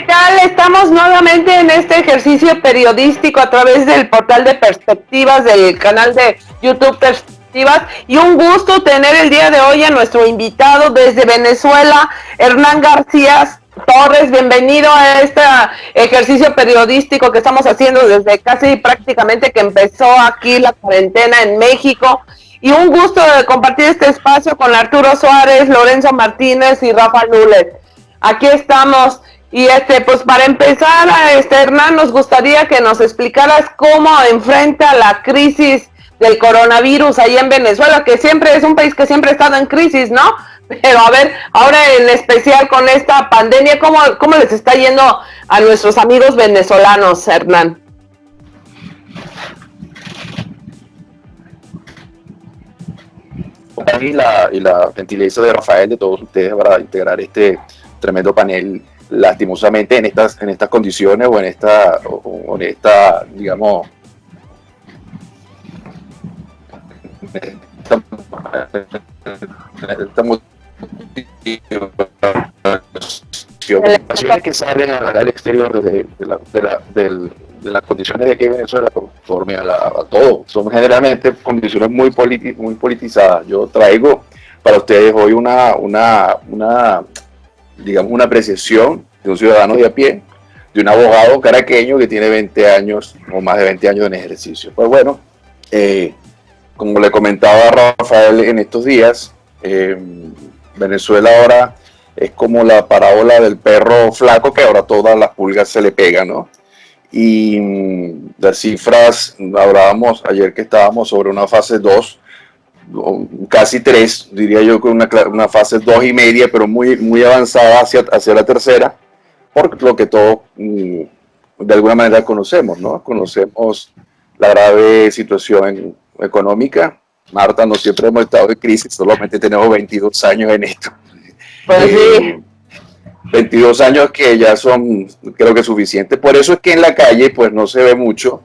¿qué tal? Estamos nuevamente en este ejercicio periodístico a través del portal de Perspectivas del canal de YouTube Perspectivas y un gusto tener el día de hoy a nuestro invitado desde Venezuela, Hernán García Torres. Bienvenido a este ejercicio periodístico que estamos haciendo desde casi prácticamente que empezó aquí la cuarentena en México. Y un gusto de compartir este espacio con Arturo Suárez, Lorenzo Martínez y Rafa Lulet. Aquí estamos. Y pues para empezar, Hernán, nos gustaría que nos explicaras cómo enfrenta la crisis del coronavirus ahí en Venezuela, que siempre es un país que siempre ha estado en crisis, ¿no? Pero a ver, ahora en especial con esta pandemia, ¿cómo les está yendo a nuestros amigos venezolanos, Hernán? Y la gentileza de Rafael, de todos ustedes, para integrar este tremendo panel, lastimosamente en estas condiciones o en esta digamos, que salen al exterior de las condiciones de aquí en Venezuela conforme a todo. Son generalmente condiciones muy politizadas. Yo traigo para ustedes hoy digamos, una apreciación de un ciudadano de a pie, de un abogado caraqueño que tiene 20 años o más de 20 años en ejercicio. Pues bueno, como le comentaba a Rafael en estos días, Venezuela ahora es como la parábola del perro flaco que ahora todas las pulgas se le pegan, ¿no? Y las cifras, hablábamos ayer que estábamos sobre una fase 2, casi 3, diría yo que una fase 2 y media, pero muy avanzada hacia la tercera, por lo que todos de alguna manera conocemos, ¿no? Conocemos la grave situación económica. Marta, no siempre hemos estado en crisis, solamente tenemos 22 años en esto. Pues sí. 22 años que ya son, creo que suficientes. Por eso es que en la calle pues no se ve mucho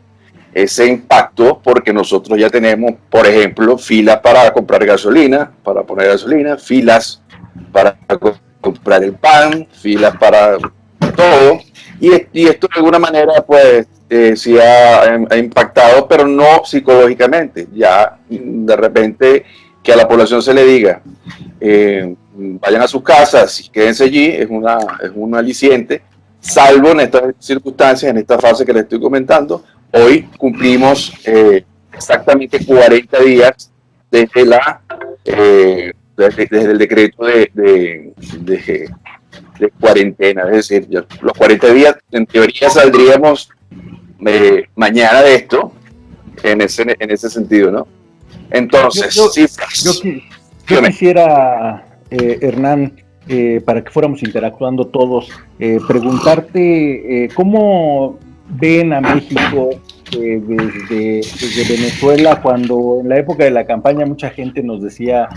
ese impacto, porque nosotros ya tenemos, por ejemplo, filas para comprar gasolina, para poner gasolina, filas para comprar el pan, filas para todo. Y esto de alguna manera pues sí ha impactado, pero no psicológicamente. Ya de repente que a la población se le diga vayan a sus casas y quédense allí es un aliciente, salvo en estas circunstancias, en esta fase que les estoy comentando. Hoy cumplimos exactamente 40 días desde el decreto de cuarentena, es decir, ya, los 40 días en teoría saldríamos mañana de esto, en ese sentido, ¿no? Entonces, yo quisiera, Hernán, para que fuéramos interactuando todos, preguntarte cómo ven a México desde Venezuela, cuando en la época de la campaña mucha gente nos decía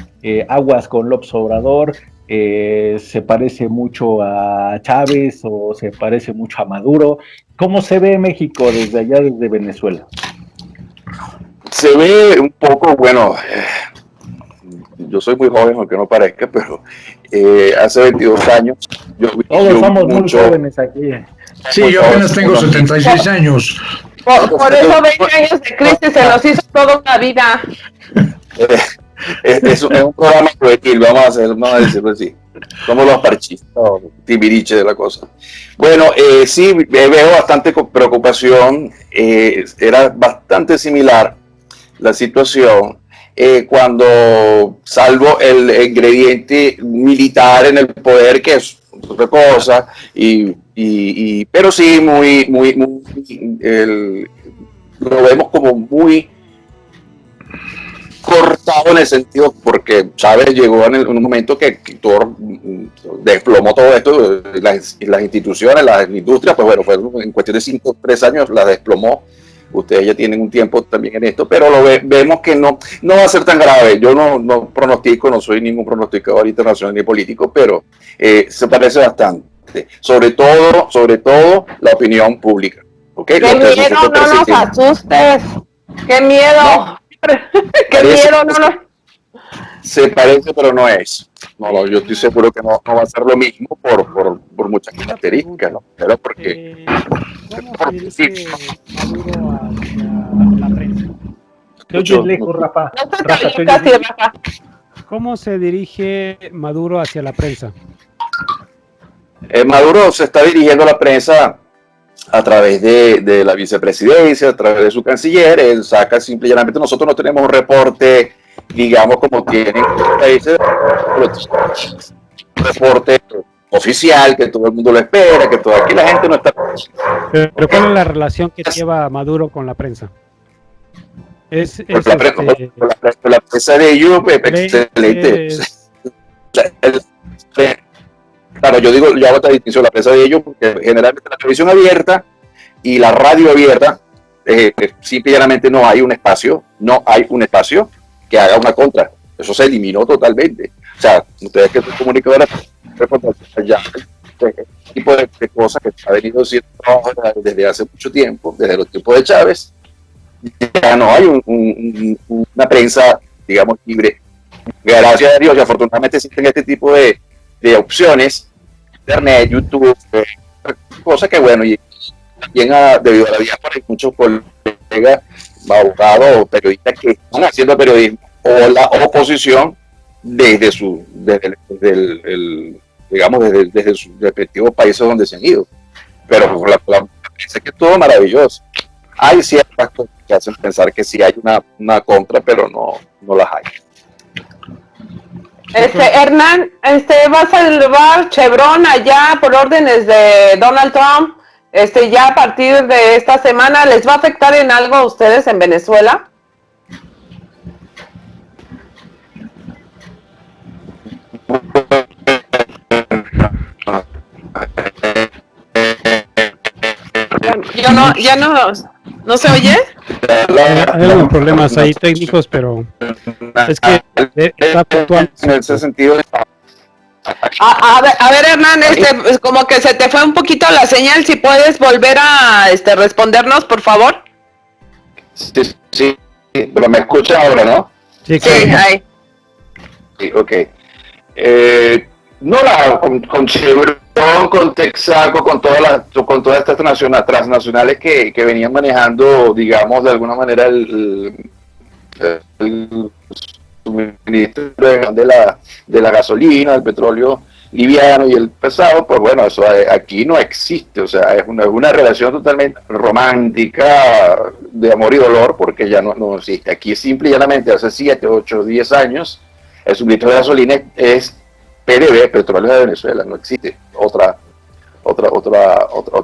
aguas con López Obrador, se parece mucho a Chávez o se parece mucho a Maduro. ¿Cómo se ve México desde allá, desde Venezuela? Se ve un poco, bueno, yo soy muy joven, aunque no parezca, pero hace 22 años todos somos muy jóvenes aquí. Sí, yo apenas tengo 76 años. Por eso 20 años de crisis se nos hizo toda una vida. Es un programa proyectil, vamos a decirlo así. Somos los parchistas, timbiriche de la cosa. Bueno, sí, veo bastante preocupación. Era bastante similar la situación cuando, salvo el ingrediente militar en el poder, que es otra cosa, pero sí, lo vemos como muy cortado en el sentido, porque Chávez llegó en un momento que desplomó todo esto, las instituciones, las industrias, pues bueno, fue en cuestión de 5 o 3 años las desplomó. Ustedes ya tienen un tiempo también en esto, pero vemos que no va a ser tan grave. Yo no pronostico, no soy ningún pronosticador internacional ni político, pero se parece bastante. Sobre todo la opinión pública. ¿Okay? ¡Qué miedo, no nos asustes! ¡Qué miedo! ¡Qué miedo, no! Se parece, pero no es. No, yo estoy seguro que no va a ser lo mismo por muchas características, ¿no? Pero porque ¿Cómo se dirige Maduro hacia la prensa? Te oyes lejos, Rafa. Rafa, te oyes Casi, lejos. Rafa. ¿Cómo se dirige Maduro hacia la prensa? Maduro se está dirigiendo a la prensa a través de la vicepresidencia, a través de su canciller. Él saca simple y llanamente, nosotros no tenemos un reporte, digamos, como tienen otros países, un reporte oficial, que todo el mundo lo espera, que aquí la gente no está... Pero ¿cuál es la relación que lleva Maduro con la prensa? La prensa de ellos es excelente. Claro, yo hago esta distinción, la prensa de ellos, porque generalmente la televisión abierta y la radio abierta, simple y llanamente no hay un espacio que haga una contra. Eso se eliminó totalmente. O sea, ustedes que son comunicadores, ya este tipo de cosas que ha venido siendo desde hace mucho tiempo, desde los tiempos de Chávez, ya no hay una prensa, digamos, libre. Gracias a Dios, y afortunadamente existen este tipo de opciones, internet, YouTube, cosas que bueno, y también debido a la diáspora hay muchos colegas, abogados o periodistas que están haciendo periodismo o la oposición desde sus respectivos países donde se han ido. Pero la prensa que es todo maravilloso. Hay ciertas cosas que hacen pensar que sí hay una contra, pero no las hay. Hernán, va a salvar Chevron allá por órdenes de Donald Trump. Ya a partir de esta semana, ¿les va a afectar en algo a ustedes en Venezuela? Ya no se oye. Hay algunos problemas ahí técnicos, pero es que está puntual. En ese sentido. A ver, Hernán, como que se te fue un poquito la señal. Si puedes volver a respondernos, por favor. Sí, pero me escucha ahora, ¿no? Sí, ahí. Sí, ok. Con Chevron, con Texaco, con todas estas transnacionales que venían manejando, digamos, de alguna manera el suministro de la gasolina, el petróleo liviano y el pesado, pues bueno, eso aquí no existe. O sea, es una relación totalmente romántica de amor y dolor, porque ya no existe. Aquí simple y llanamente hace 7, 8, 10 años el suministro de gasolina es PDV, Petróleo de Venezuela. No existe otra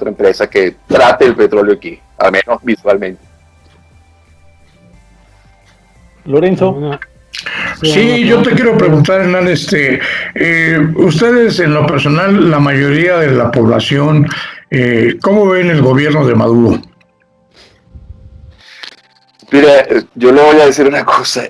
empresa que trate el petróleo aquí, al menos visualmente. Lorenzo. Sí, yo te quiero preguntar, Hernán, ustedes en lo personal, la mayoría de la población, ¿cómo ven el gobierno de Maduro? Mira, yo le voy a decir una cosa,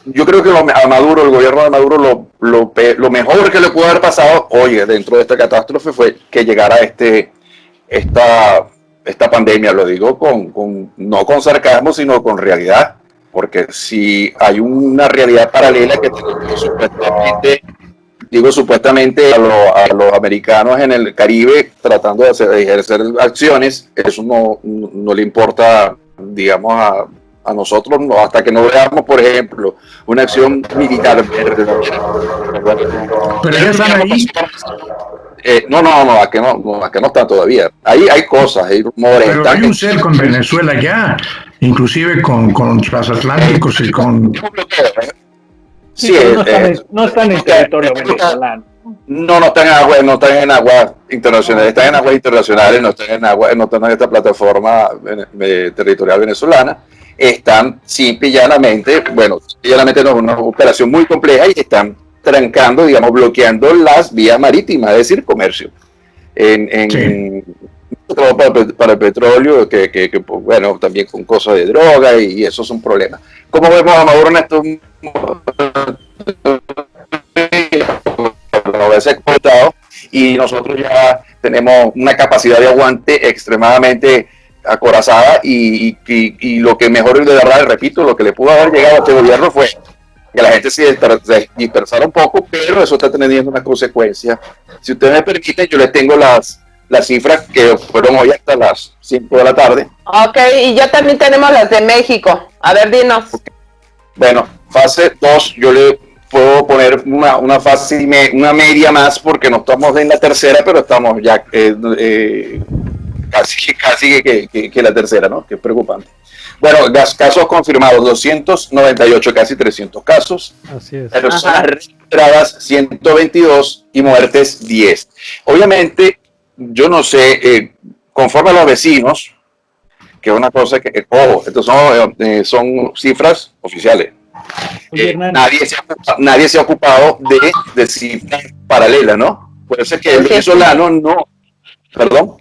yo creo que a Maduro, el gobierno de Maduro, lo mejor que le pudo haber pasado, dentro de esta catástrofe, fue que llegara esta pandemia. Lo digo no con sarcasmo, sino con realidad, porque si hay una realidad paralela que tenemos supuestamente a los americanos en el Caribe tratando de ejercer acciones, eso no le importa, digamos, a nosotros, hasta que no veamos, por ejemplo, una acción militar. Pero ya están ahí. Aquí no están todavía. Ahí hay cosas, hay rumores. Pero hay un cerco en Venezuela ya, inclusive con transatlánticos y con... Sí, no están en territorio venezolano. No están en aguas internacionales, están en aguas internacionales, no están en esta plataforma territorial venezolana. Están simple y llanamente, no es una operación muy compleja, y están trancando, digamos, bloqueando las vías marítimas, es decir, comercio. Para el petróleo, que bueno, también con cosas de droga, y eso es un problema. ¿Cómo vemos a Maduro en estos y nosotros ya tenemos una capacidad de aguante extremadamente acorazada, y lo que mejor de verdad, repito, lo que le pudo haber llegado a este gobierno fue que la gente se dispersara un poco, pero eso está teniendo una consecuencia. Si ustedes me permiten, yo les tengo las cifras que fueron hoy hasta las 5 de la tarde. Ok, y ya también tenemos las de México. A ver, dinos. Bueno, fase 2, yo le puedo poner una fase, una media más, porque no estamos en la tercera, pero estamos ya casi que la tercera, ¿no? Que es preocupante. Bueno, casos confirmados, 298, casi 300 casos. Así es. Personas registradas, 122 y muertes, 10. Obviamente, yo no sé, conforme a los vecinos, que es una cosa que, ojo, estos son cifras oficiales. Nadie se ha ocupado de cifras paralelas, ¿no? Puede ser que el venezolano no... Perdón.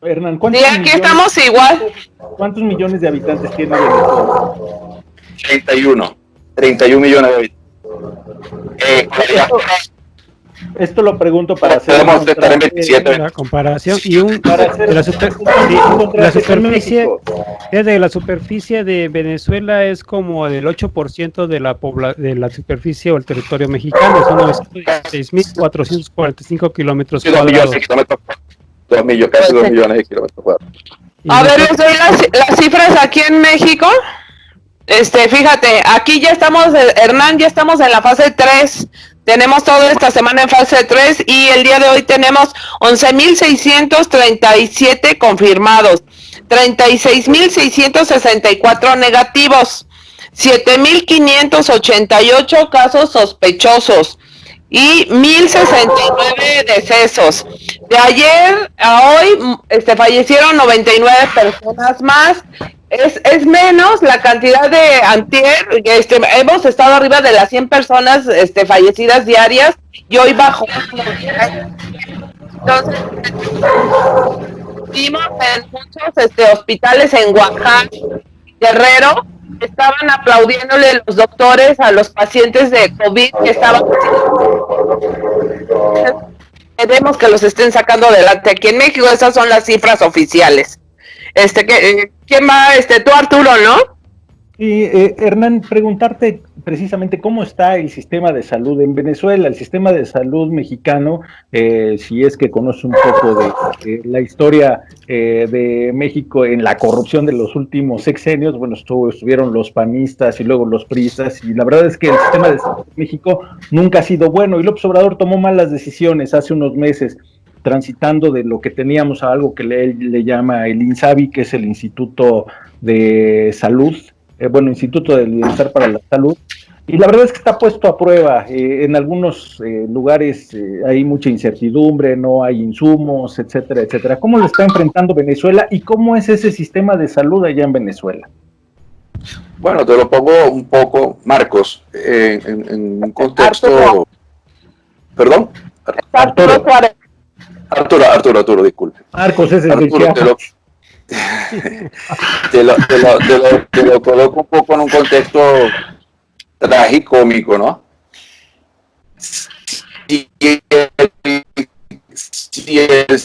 Hernán, sí, aquí estamos igual. ¿Cuántos millones de habitantes tiene Venezuela? 31 millones de habitantes. Esto lo pregunto para hacer la comparación y la superficie desde la superficie de Venezuela es como del 8% de la superficie o el territorio mexicano, son 916.445 kilómetros cuadrados. Casi 2 millones de kilómetros cuadrados. A ver, les doy las cifras aquí en México. Fíjate, aquí ya estamos, Hernán, ya estamos en la fase 3. Tenemos toda esta semana en fase 3 y el día de hoy tenemos 11.637 confirmados, 36.664 negativos, 7.588 casos sospechosos y 1.069 decesos. De ayer a hoy fallecieron 99 personas más. Es menos la cantidad de antier, hemos estado arriba de las 100 personas fallecidas diarias y hoy bajó. Entonces, vimos en muchos hospitales en Oaxaca, Guerrero, estaban aplaudiéndole los doctores a los pacientes de COVID que estaban... Queremos que los estén sacando adelante aquí en México. Esas son las cifras oficiales. ¿Quién va? Tú, Arturo, ¿no? Y Hernán, preguntarte precisamente cómo está el sistema de salud en Venezuela, el sistema de salud mexicano, si es que conoce un poco de la historia de México en la corrupción de los últimos sexenios. Bueno, estuvieron los panistas y luego los priistas, y la verdad es que el sistema de salud de México nunca ha sido bueno, y López Obrador tomó malas decisiones hace unos meses, transitando de lo que teníamos a algo que él le llama el INSABI, que es el Instituto de Salud, Instituto del Bienestar para la Salud, y la verdad es que está puesto a prueba. En algunos lugares hay mucha incertidumbre, no hay insumos, etcétera, etcétera. ¿Cómo lo está enfrentando Venezuela y cómo es ese sistema de salud allá en Venezuela? Bueno, te lo pongo un poco, Marcos, en un contexto... Arturo. ¿Perdón? Arturo Suárez. Arturo, disculpe. Marcos es el Arturo, te lo coloco un poco en un contexto tragicómico, ¿no? Si el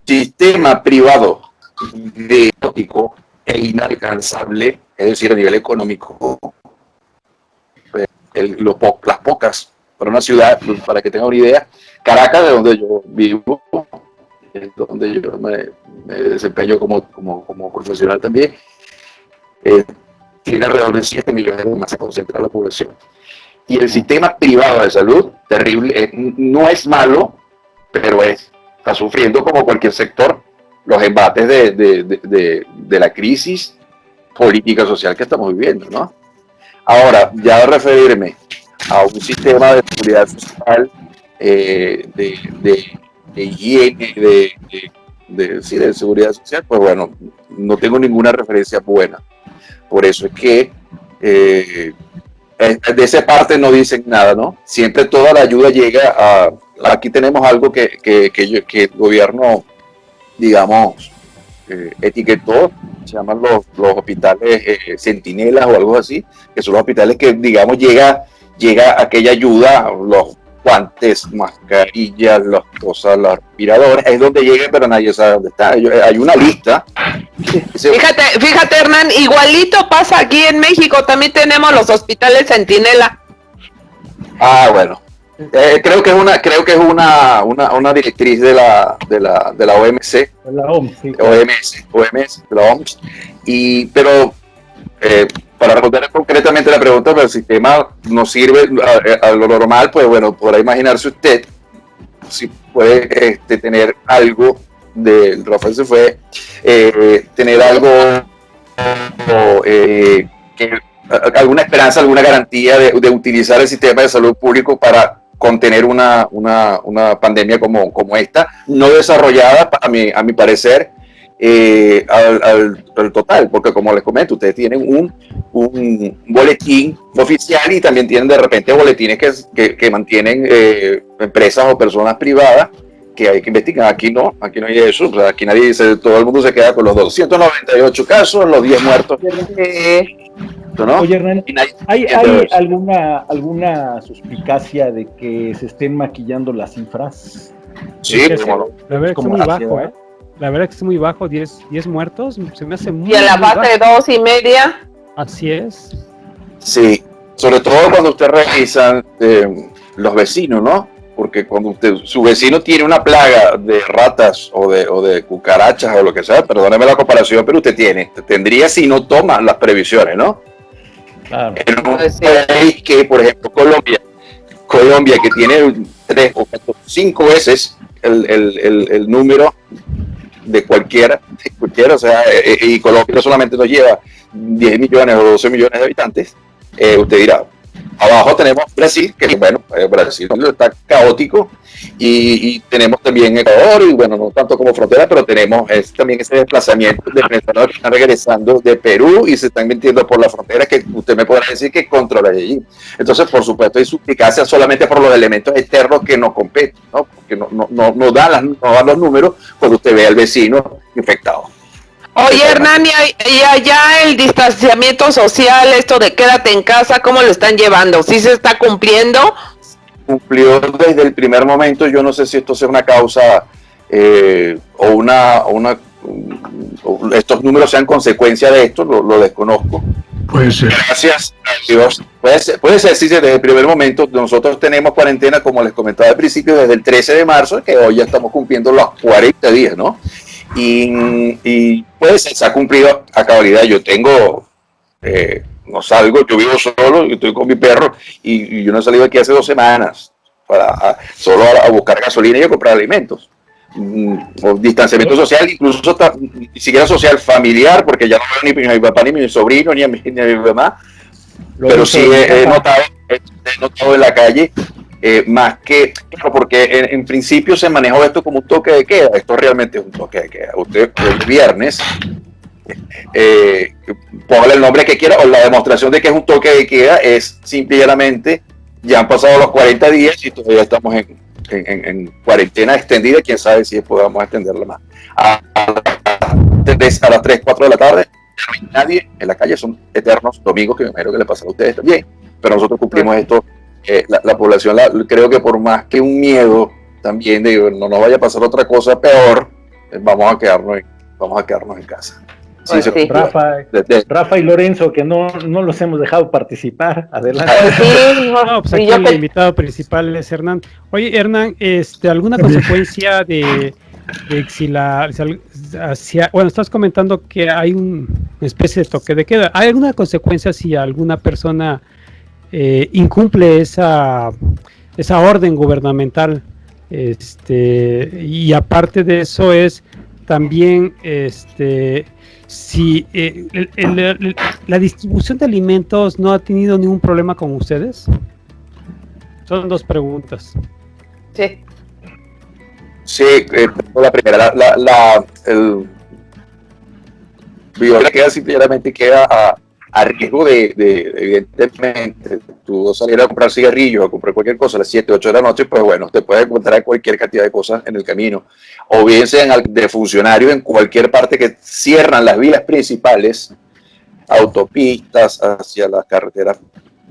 sistema privado de óptico es inalcanzable, es decir, a nivel económico, las pocas, para una ciudad, para que tengan una idea, Caracas, de donde yo vivo, donde yo me desempeño como profesional también, tiene alrededor de 7 millones de masa concentrada la población. Y el sistema privado de salud, terrible, no es malo, pero está sufriendo, como cualquier sector, los embates de la crisis política social que estamos viviendo, ¿no? Ahora, ya de referirme a un sistema de seguridad social, de higiene, de seguridad social, pues bueno, no tengo ninguna referencia buena. Por eso es que de esa parte no dicen nada, ¿no? Siempre toda la ayuda llega a... Aquí tenemos algo que el gobierno, digamos, etiquetó, se llaman los hospitales centinelas o algo así, que son los hospitales que, digamos, llega aquella ayuda, los guantes, mascarillas, las cosas, los respiradores, es donde llega, pero nadie sabe dónde está. Hay una lista. Fíjate, Hernán, igualito pasa aquí en México, también tenemos los hospitales centinela. Bueno. Creo que es una directriz de la OMC. De la OMS, sí. OMS, de la OMS. Pero para responder concretamente la pregunta, pero el sistema nos sirve a lo normal, pues bueno, podrá imaginarse usted si puede tener algo del Rafael se fue, tener algo alguna esperanza, alguna garantía de utilizar el sistema de salud público para contener una pandemia como esta, no desarrollada, a mi parecer, al total, porque como les comento, ustedes tienen un boletín oficial y también tienen de repente boletines que mantienen empresas o personas privadas que hay que investigar. Aquí no hay eso, o sea, aquí nadie dice, todo el mundo se queda con los 298 casos, los 10 muertos. ¿No? Oye, Hernán, ¿hay alguna suspicacia de que se estén maquillando las cifras? Sí, la verdad que es muy bajo, La verdad que es muy bajo, 10 muertos, se me hace muy y en la fase 2.5. Así es. Sí, sobre todo cuando usted revisa los vecinos, ¿no? Porque cuando su vecino tiene una plaga de ratas o de cucarachas o lo que sea, perdóneme la comparación, pero usted tendría si no toma las previsiones, ¿no? Claro. En un país que, por ejemplo, Colombia, que tiene 3 o 5 veces el número de cualquiera, o sea, y Colombia solamente nos lleva 10 millones o 12 millones de habitantes, usted dirá, abajo tenemos Brasil, que bueno, Brasil está caótico, y tenemos también Ecuador, y bueno, no tanto como frontera, pero tenemos también ese desplazamiento de venezolanos que están regresando de Perú y se están metiendo por la frontera, que usted me podrá decir que controla allí. Entonces, por supuesto, hay suplicacia solamente por los elementos externos que nos competen, ¿no? Porque no dan los números cuando usted ve al vecino infectado. Oye, Hernán, y allá el distanciamiento social, esto de quédate en casa, ¿cómo lo están llevando? ¿Sí se está cumpliendo? Cumplió desde el primer momento. Yo no sé si esto sea una causa o estos números sean consecuencia de esto, lo desconozco. Puede ser. Gracias a Dios. Puede ser, sí, desde el primer momento. Nosotros tenemos cuarentena, como les comentaba al principio, desde el 13 de marzo, que hoy ya estamos cumpliendo los 40 días, ¿no? Y pues se ha cumplido a cabalidad. Yo tengo, no salgo, yo vivo solo, yo estoy con mi perro y yo no he salido aquí hace 2 semanas solo a buscar gasolina y a comprar alimentos. O distanciamiento social, incluso ni siquiera social, familiar, porque ya no veo ni a mi papá, ni a mi sobrino, ni a mi mamá, pero sí he notado en la calle. Más que, claro, porque en principio se manejó esto como un toque de queda. Esto realmente es un toque de queda. Usted el viernes, póngale el nombre que quiera, o la demostración de que es un toque de queda es simplemente, ya han pasado los 40 días y todavía estamos en cuarentena extendida. Quién sabe si podamos extenderla más. A las 3, 4 de la tarde, no hay nadie en la calle, son eternos domingos que me imagino que le pasará a ustedes también, pero nosotros cumplimos esto. La población, creo que por más que un miedo también de no nos vaya a pasar otra cosa peor, vamos a quedarnos en casa. Sí, Pues sí. Rafa y Lorenzo, que no los hemos dejado participar. Adelante. Pues aquí el invitado principal es Hernán. Oye, Hernán, ¿alguna consecuencia de si bueno, estás comentando que hay una especie de toque de queda? ¿Hay alguna consecuencia si alguna persona incumple esa orden gubernamental? Y aparte de eso es también si la distribución de alimentos no ha tenido ningún problema con ustedes. Son 2 preguntas. Sí. La primera, el viola queda a riesgo de evidentemente, tú salir a comprar cigarrillos, a comprar cualquier cosa a las 7, 8 de la noche, pues bueno, te puedes encontrar cualquier cantidad de cosas en el camino, o bien sean de funcionarios en cualquier parte que cierran las vías principales, autopistas hacia las carreteras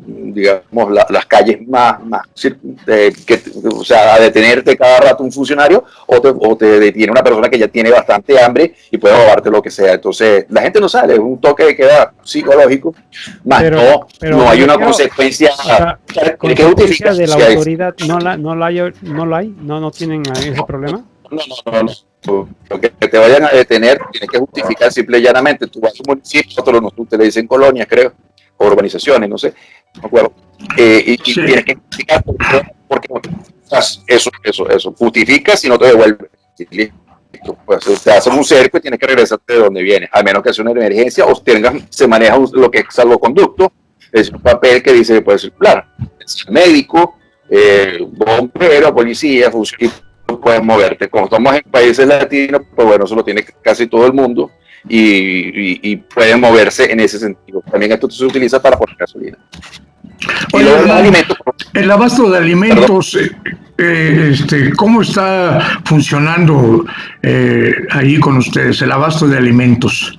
digamos, las calles o sea, a detenerte cada rato un funcionario, o te detiene una persona que ya tiene bastante hambre y puede robarte lo que sea. Entonces, la gente no sale, es un toque de queda psicológico, más no hay una consecuencia. O sea, consecuencia de la autoridad, no tienen ese problema. No. Que te vayan a detener, tienes que justificar simple y llanamente. Tú vas a un municipio, te le dicen colonias, creo, o urbanizaciones, no sé, no me acuerdo. Y tienes que justificar porque eso. Justifica si no te devuelve. Listo. Pues te hacen un cerco y tienes que regresarte de donde vienes, a menos que sea una emergencia o se maneja lo que es salvoconducto, es un papel que dice que puede circular. Es médico, bombero, policía, funcionario. Puedes moverte. Como estamos en países latinos, pues bueno, eso lo tiene casi todo el mundo y pueden moverse en ese sentido. También esto se utiliza para poner gasolina. El abasto de alimentos, ¿cómo está funcionando ahí con ustedes, el abasto de alimentos?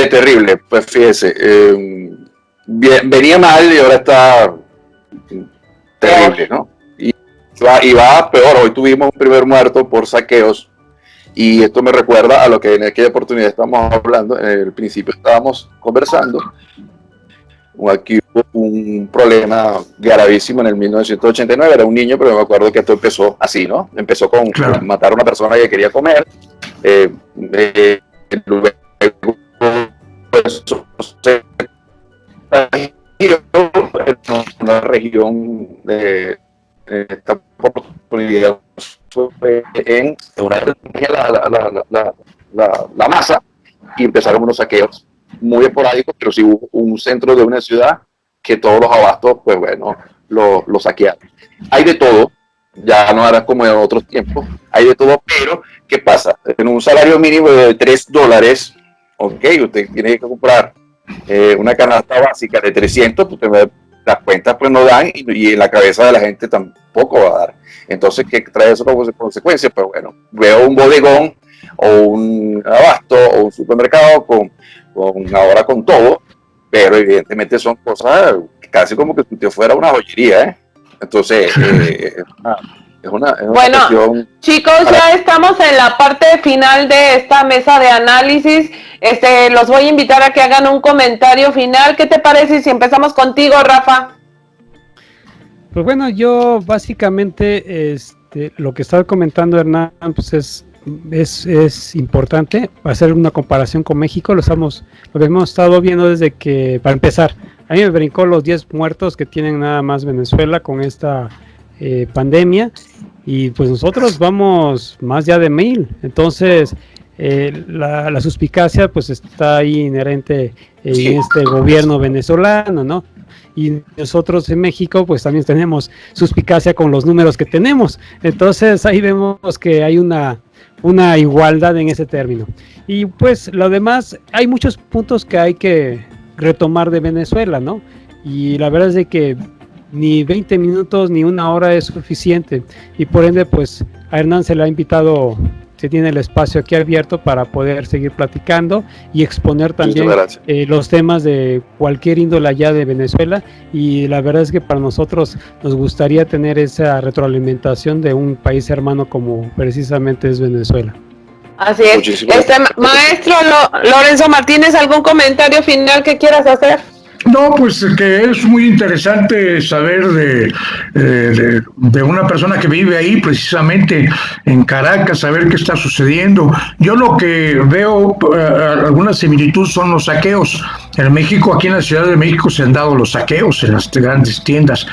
Terrible, pues fíjese, venía mal y ahora está terrible, ¿no? Y va peor. Hoy tuvimos un primer muerto por saqueos y esto me recuerda a lo que en aquella oportunidad estábamos hablando. En el principio estábamos conversando. Aquí hubo un problema gravísimo en el 1989. Era un niño, pero me acuerdo que esto empezó así, ¿no? Empezó con matar a una persona que quería comer. Luego en una región de esta oportunidad fue en la masa y empezaron unos saqueos muy esporádicos, pero sí hubo un centro de una ciudad que todos los abastos, pues bueno, lo saquearon. Hay de todo, ya no era como en otros tiempos, hay de todo, pero ¿qué pasa? En un salario mínimo de $3, ok, usted tiene que comprar una canasta básica de 300, pues las cuentas pues no dan y en la cabeza de la gente tampoco va a dar. Entonces, ¿qué trae eso como consecuencia? Pues bueno, veo un bodegón o un abasto o un supermercado ahora con todo, pero evidentemente son cosas casi como que si usted fuera una joyería, ¿eh? Entonces, es una bueno, cuestión. Chicos, ya estamos en la parte final de esta mesa de análisis. Los voy a invitar a que hagan un comentario final. ¿Qué te parece si empezamos contigo, Rafa? Pues bueno, yo básicamente lo que estaba comentando Hernán, pues es importante hacer una comparación con México. Lo hemos estado viendo desde que, para empezar, a mí me brincó los 10 muertos que tienen nada más Venezuela con esta pandemia, y pues nosotros vamos más ya de 1000. Entonces la suspicacia pues está ahí inherente en este gobierno venezolano, ¿no? Y nosotros en México pues también tenemos suspicacia con los números que tenemos. Entonces ahí vemos que hay una igualdad en ese término. Y pues lo demás, hay muchos puntos que hay que retomar de Venezuela, ¿no? Y la verdad es de que ni 20 minutos ni una hora es suficiente, y por ende pues a Hernán se le ha invitado, se tiene el espacio aquí abierto para poder seguir platicando y exponer también los temas de cualquier índole allá de Venezuela, y la verdad es que para nosotros nos gustaría tener esa retroalimentación de un país hermano como precisamente es Venezuela. Así es. Maestro Lorenzo Martínez, ¿algún comentario final que quieras hacer? No, pues que es muy interesante saber de una persona que vive ahí, precisamente en Caracas, saber qué está sucediendo. Yo lo que veo, alguna similitud son los saqueos. En México, aquí en la Ciudad de México, se han dado los saqueos en las grandes tiendas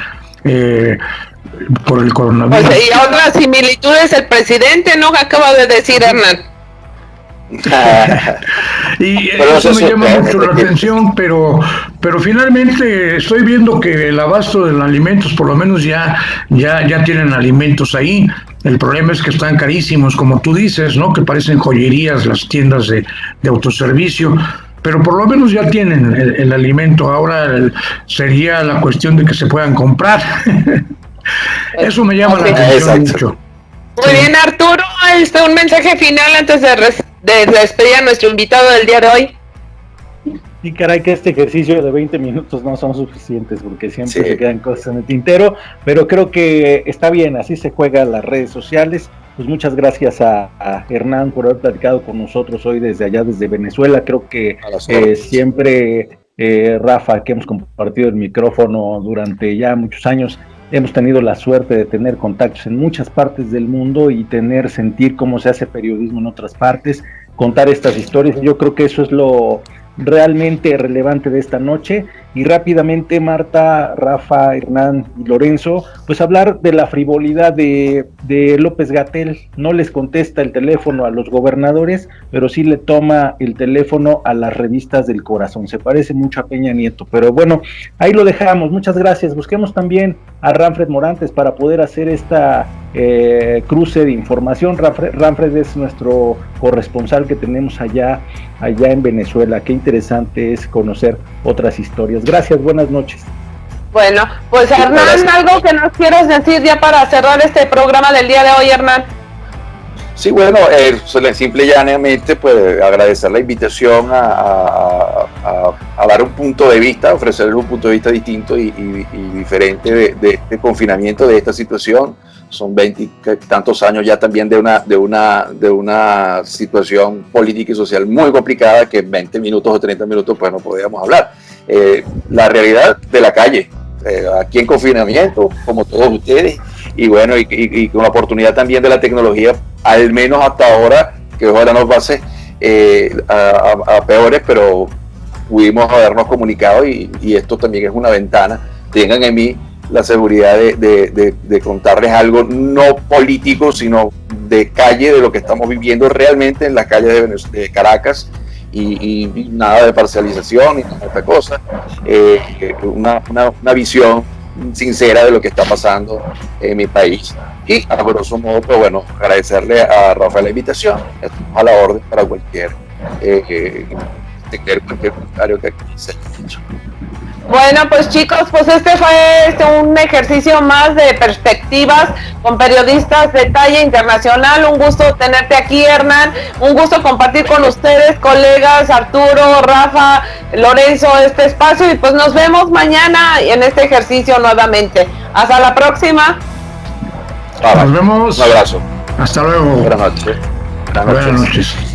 por el coronavirus. Pues, y otra similitud es el presidente, ¿no? Acaba de decir Hernán. Y eso me llama mucho la atención, pero finalmente estoy viendo que el abasto de los alimentos, por lo menos ya tienen alimentos ahí. El problema es que están carísimos, como tú dices, ¿no? Que parecen joyerías las tiendas de autoservicio, pero por lo menos ya tienen el alimento. Ahora sería la cuestión de que se puedan comprar. Eso me llama la atención mucho. Muy bien, Arturo, un mensaje final antes de despedir a nuestro invitado del día de hoy. Sí, caray, que este ejercicio de 20 minutos no son suficientes porque siempre se quedan cosas en el tintero, pero creo que está bien, así se juegan las redes sociales. Pues muchas gracias a Hernán por haber platicado con nosotros hoy desde allá, desde Venezuela. Creo que siempre, Rafa, que hemos compartido el micrófono durante ya muchos años, hemos tenido la suerte de tener contactos en muchas partes del mundo y sentir cómo se hace periodismo en otras partes, contar estas historias. Yo creo que eso es lo realmente relevante de esta noche. Y rápidamente, Marta, Rafa, Hernán y Lorenzo, pues hablar de la frivolidad de López-Gatell. No les contesta el teléfono a los gobernadores, pero sí le toma el teléfono a las revistas del corazón. Se parece mucho a Peña Nieto, pero bueno, ahí lo dejamos. Muchas gracias. Busquemos también a Ranfred Morantes para poder hacer esta cruce de información. Ranfred es nuestro corresponsal que tenemos allá en Venezuela. Qué interesante es conocer otras historias. Gracias, buenas noches. Bueno, pues Hernán, algo que nos quieras decir ya para cerrar este programa del día de hoy, Hernán. Sí, bueno, simple y llanamente, pues agradecer la invitación a dar un punto de vista, ofrecerles un punto de vista distinto y diferente de este confinamiento, de esta situación. Son 20 tantos años ya también de una situación política y social muy complicada que en 20 minutos o 30 minutos pues no podíamos hablar. La realidad de la calle, aquí en confinamiento, como todos ustedes, y bueno, y con la oportunidad también de la tecnología, al menos hasta ahora, que ojalá nos pase a peores, pero pudimos habernos comunicado y esto también es una ventana. Tengan en mí la seguridad de contarles algo no político, sino de calle, de lo que estamos viviendo realmente en las calles de Caracas, y nada de parcialización ni nada de otra cosa, una visión sincera de lo que está pasando en mi país. Y a grosso modo, pues bueno, agradecerle a Rafael la invitación, a la orden para cualquier comentario que aquí se haya hecho. Bueno, pues chicos, pues este fue un ejercicio más de perspectivas con periodistas de talla internacional. Un gusto tenerte aquí, Hernán. Un gusto compartir con ustedes, colegas, Arturo, Rafa, Lorenzo, este espacio. Y pues nos vemos mañana en este ejercicio nuevamente. Hasta la próxima. Nos vemos. Un abrazo. Hasta luego. Buenas noches. Buenas noches.